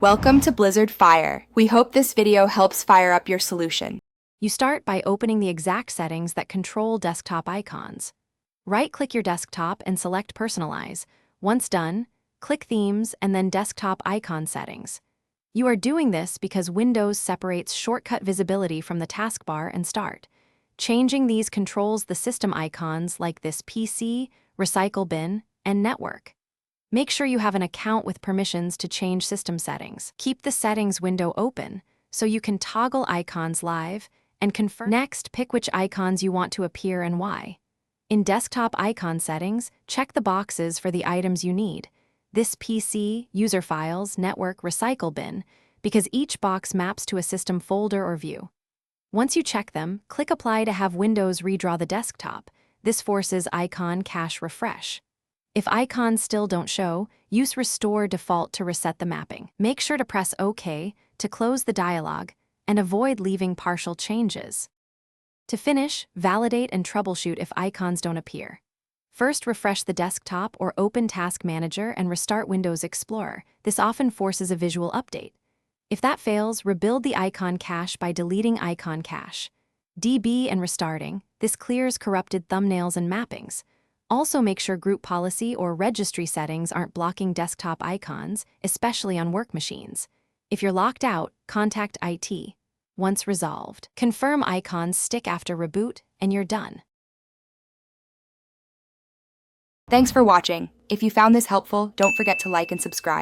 Welcome to Blizzard Fire. We hope this video helps fire up your solution. You start by opening the exact settings that control desktop icons. Right-click your desktop and select Personalize. Once done, click Themes and then Desktop Icon Settings. You are doing this because Windows separates shortcut visibility from the taskbar and Start. Changing these controls the system icons like this PC, Recycle Bin, and Network. Make sure you have an account with permissions to change system settings. Keep the settings window open so you can toggle icons live and confirm. Next, pick which icons you want to appear and why. In desktop icon settings, check the boxes for the items you need. This PC, user files, network, recycle bin, because each box maps to a system folder or view. Once you check them, click Apply to have Windows redraw the desktop. This forces icon cache refresh. If icons still don't show, use Restore Default to reset the mapping. Make sure to press OK to close the dialog and avoid leaving partial changes. To finish, validate and troubleshoot if icons don't appear. First, refresh the desktop or open Task Manager and restart Windows Explorer. This often forces a visual update. If that fails, rebuild the icon cache by deleting icon cache. DB and restarting. This clears corrupted thumbnails and mappings. Also make sure group policy or registry settings aren't blocking desktop icons, especially on work machines. If you're locked out, contact IT. Once resolved, confirm icons stick after reboot, and you're done. Thanks for watching. If you found this helpful, don't forget to like and subscribe.